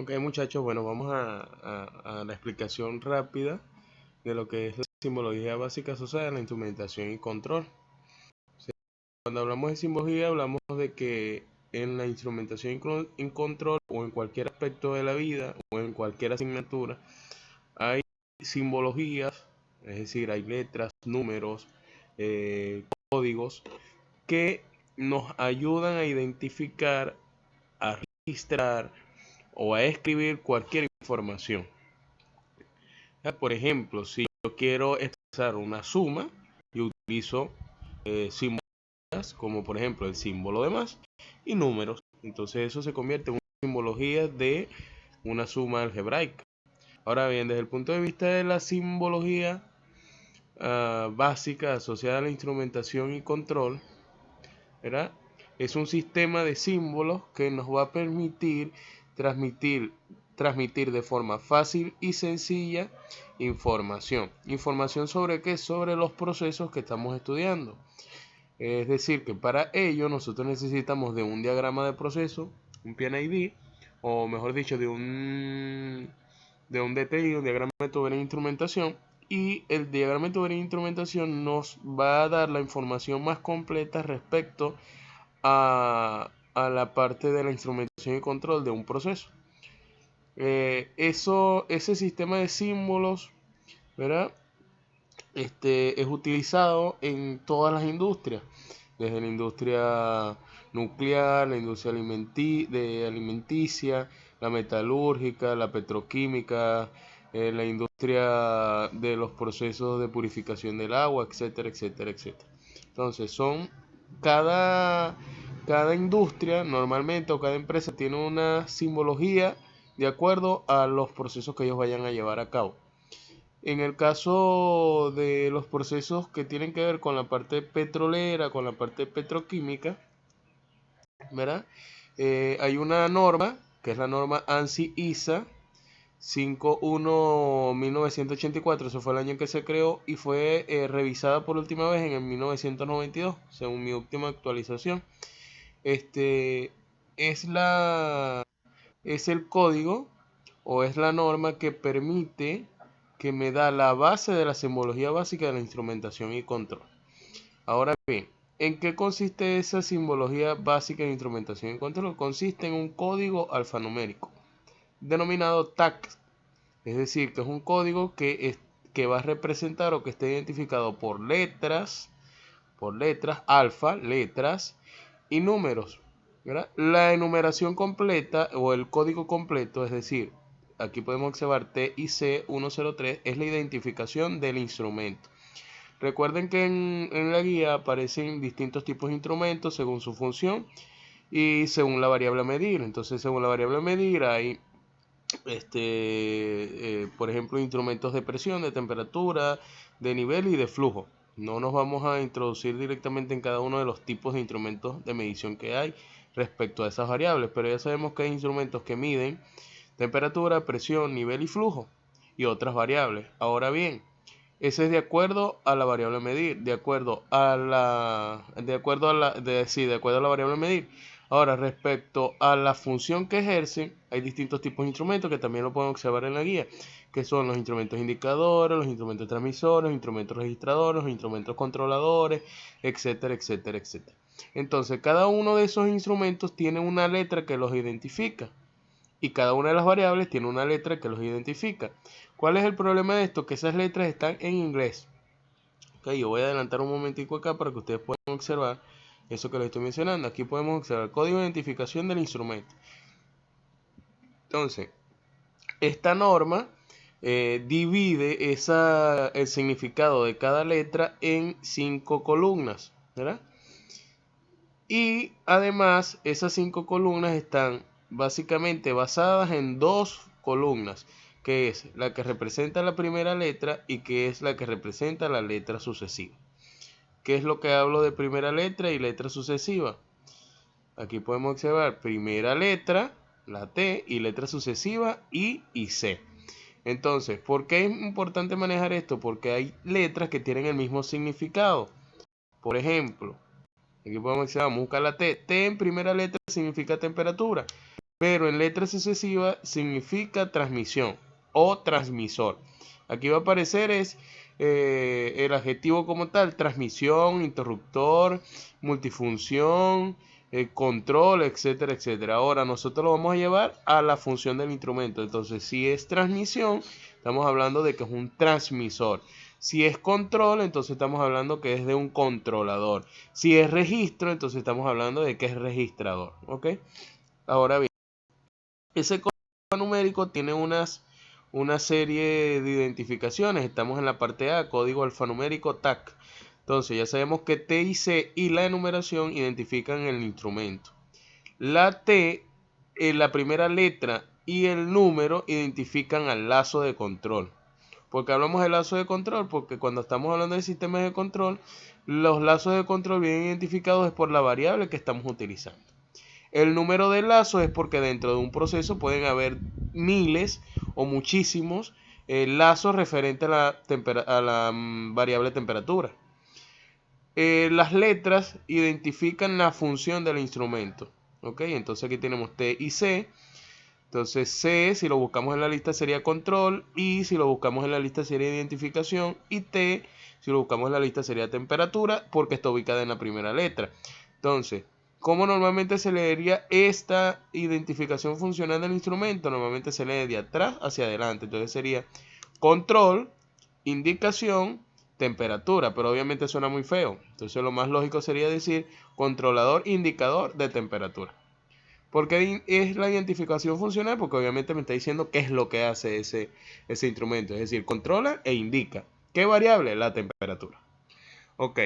Ok, muchachos, bueno, vamos a la explicación rápida de lo que es la simbología básica asociada a la instrumentación y control. Cuando hablamos de simbología, hablamos de que en la instrumentación y control, o en cualquier aspecto de la vida, o en cualquier asignatura, hay simbologías, es decir, hay letras, números, códigos, que nos ayudan a identificar, a registrar o a escribir cualquier información. Por ejemplo, si yo quiero expresar una suma, yo utilizo símbolos como por ejemplo el símbolo de más y números. Entonces eso se convierte en una simbología de una suma algebraica. Ahora bien, desde el punto de vista de la simbología básica asociada a la instrumentación y control, ¿verdad? Es un sistema de símbolos que nos va a permitir transmitir de forma fácil y sencilla información. ¿Información sobre qué? Sobre los procesos que estamos estudiando. Es decir, que para ello nosotros necesitamos de un diagrama de proceso, un PNID, o mejor dicho, de un DTI, un diagrama de tubería de instrumentación. Y el diagrama de tubería de instrumentación nos va a dar la información más completa respecto a la parte de la instrumentación y control de un proceso. Ese sistema de símbolos, ¿verdad? Es utilizado en todas las industrias, desde la industria nuclear, la industria alimenticia, la metalúrgica, la petroquímica, la industria de los procesos de purificación del agua, etcétera, etcétera, etcétera. Entonces, cada, cada industria normalmente o cada empresa tiene una simbología de acuerdo a los procesos que ellos vayan a llevar a cabo. En el caso de los procesos que tienen que ver con la parte petrolera, con la parte petroquímica, ¿verdad? Hay una norma, que es la norma ANSI-ISA 51-1984, ese fue el año en que se creó y fue revisada por última vez en el 1992, según mi última actualización. Este es es el código o es la norma que permite, que me da la base de la simbología básica de la instrumentación y control. Ahora bien, ¿en qué consiste esa simbología básica de instrumentación y control? Consiste en un código alfanumérico denominado TAC, es decir, que es un código que va a representar o que está identificado por letras alfa, letras y números, ¿verdad? La enumeración completa o el código completo, es decir, aquí podemos observar TIC 103, es la identificación del instrumento. Recuerden que en la guía aparecen distintos tipos de instrumentos según su función y según la variable a medir. Entonces, según la variable a medir hay, por ejemplo, instrumentos de presión, de temperatura, de nivel y de flujo. No nos vamos a introducir directamente en cada uno de los tipos de instrumentos de medición que hay respecto a esas variables, pero ya sabemos que hay instrumentos que miden temperatura, presión, nivel y flujo y otras variables. Ahora bien, ese es de acuerdo a la variable a medir, de acuerdo a la variable a medir. Ahora, respecto a la función que ejercen, hay distintos tipos de instrumentos que también lo pueden observar en la guía, que son los instrumentos indicadores, los instrumentos transmisores, los instrumentos registradores, los instrumentos controladores, etcétera, etcétera, etcétera. Entonces, cada uno de esos instrumentos tiene una letra que los identifica y cada una de las variables tiene una letra que los identifica. ¿Cuál es el problema de esto? Que esas letras están en inglés. Okay, yo voy a adelantar un momentico acá para que ustedes puedan observar eso que les estoy mencionando. Aquí podemos observar el código de identificación del instrumento. Entonces, esta norma divide el significado de cada letra en 5 columnas, ¿verdad? Y además, esas 5 columnas están básicamente basadas en 2 columnas, que es la que representa la primera letra y que es la que representa la letra sucesiva. ¿Qué es lo que hablo de primera letra y letra sucesiva? Aquí podemos observar primera letra, la T, y letra sucesiva I y C. Entonces, ¿por qué es importante manejar esto? Porque hay letras que tienen el mismo significado. Por ejemplo, aquí podemos decir, vamos a buscar la T. T en primera letra significa temperatura. pero en letra sucesiva significa transmisión o transmisor. Aquí va a aparecer el adjetivo como tal: transmisión, interruptor, multifunción, control, etcétera, etcétera. Ahora nosotros lo vamos a llevar a la función del instrumento. Entonces, si es transmisión, estamos hablando de que es un transmisor. Si es control, entonces estamos hablando que es de un controlador. Si es registro, entonces estamos hablando de que es registrador. ¿Ok? Ahora bien, ese código alfanumérico tiene una serie de identificaciones. Estamos en la parte A, código alfanumérico TAC. Entonces ya sabemos que T y C y la enumeración identifican el instrumento. La T, la primera letra y el número identifican al lazo de control. ¿Por qué hablamos de lazo de control? Porque cuando estamos hablando de sistemas de control, los lazos de control vienen identificados por la variable que estamos utilizando. El número de lazos es porque dentro de un proceso pueden haber miles o muchísimos lazos referentes a la variable temperatura. Las letras identifican la función del instrumento. ¿Ok? Entonces aquí tenemos T y C. Entonces C, si lo buscamos en la lista, sería control. I, si lo buscamos en la lista, sería identificación. Y T, si lo buscamos en la lista, sería temperatura, porque está ubicada en la primera letra. Entonces, ¿cómo normalmente se leería esta identificación funcional del instrumento? Normalmente se lee de atrás hacia adelante. Entonces sería control, indicación, temperatura. Pero obviamente suena muy feo. Entonces lo más lógico sería decir controlador, indicador de temperatura. ¿Por qué es la identificación funcional? Porque obviamente me está diciendo qué es lo que hace ese instrumento. Es decir, controla e indica. ¿Qué variable? La temperatura. Ok.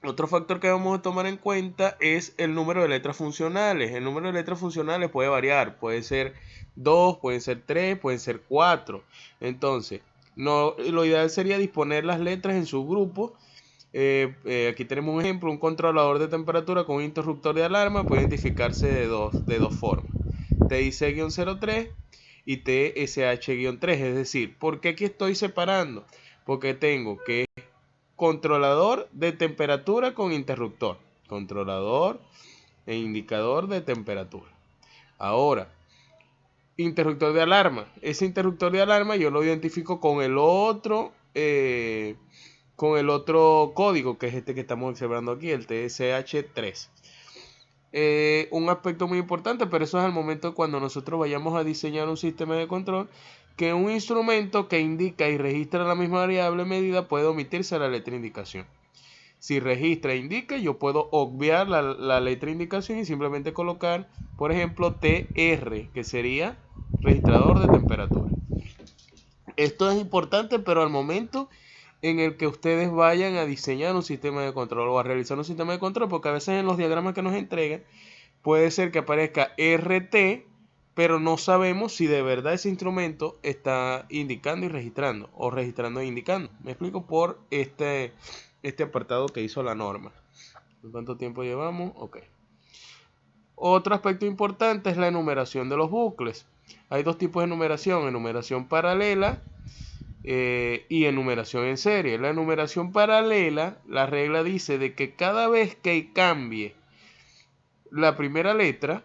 Otro factor que vamos a tomar en cuenta es el número de letras funcionales. El número de letras funcionales puede variar. Puede ser 2, pueden ser 3, pueden ser 4. Entonces, lo ideal sería disponer las letras en su grupo. Aquí tenemos un ejemplo: un controlador de temperatura con un interruptor de alarma puede identificarse de dos formas: TIC-03 y TSH-3. Es decir, ¿por qué aquí estoy separando? Porque tengo que controlador de temperatura con interruptor, controlador e indicador de temperatura. Ahora, interruptor de alarma. Ese interruptor de alarma yo lo identifico con el otro código, que es este que estamos observando aquí, el TSH3. Un aspecto muy importante, pero eso es al momento cuando nosotros vayamos a diseñar un sistema de control, que un instrumento que indica y registra la misma variable medida puede omitirse la letra indicación. Si registra e indica, yo puedo obviar la letra indicación y simplemente colocar, por ejemplo, TR, que sería registrador de temperatura. Esto es importante, pero al momento en el que ustedes vayan a diseñar un sistema de control o a realizar un sistema de control, porque a veces en los diagramas que nos entregan puede ser que aparezca RT, pero no sabemos si de verdad ese instrumento está indicando y registrando, o registrando e indicando. Me explico por este apartado que hizo la norma. ¿Cuánto tiempo llevamos? Ok. Otro aspecto importante es la enumeración de los bucles. Hay dos tipos de enumeración: enumeración paralela y enumeración en serie. La enumeración paralela, la regla dice de que cada vez que cambie la primera letra,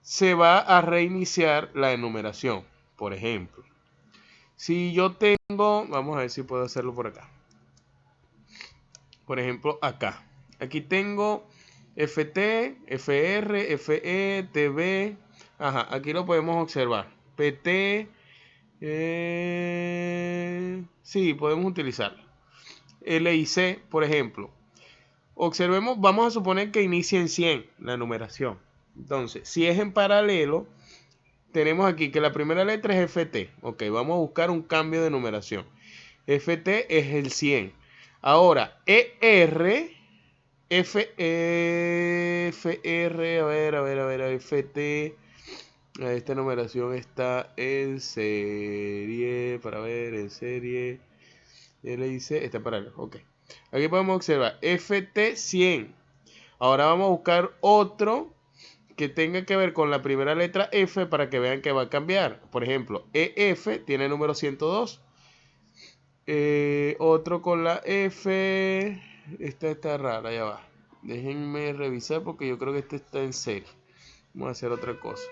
se va a reiniciar la enumeración. Por ejemplo, si yo tengo, vamos a ver si puedo hacerlo por acá. Por ejemplo, acá. Aquí tengo FT, FR, FE, TB. Ajá, aquí lo podemos observar. PT. Sí, podemos utilizarlo. LIC, por ejemplo. Observemos, vamos a suponer que inicia en 100 la numeración. Entonces, si es en paralelo, tenemos aquí que la primera letra es FT. Ok, vamos a buscar un cambio de numeración. FT es el 100. Ahora, ER, FR, a ver, FT. Esta numeración está en serie, para ver, en serie. LIC, está en paralelo, ok. Aquí podemos observar FT100. Ahora vamos a buscar otro que tenga que ver con la primera letra F para que vean que va a cambiar. Por ejemplo, EF tiene el número 102. Otro con la F. Esta está rara, ya va. Déjenme revisar porque yo creo que este está en serie. Vamos a hacer otra cosa.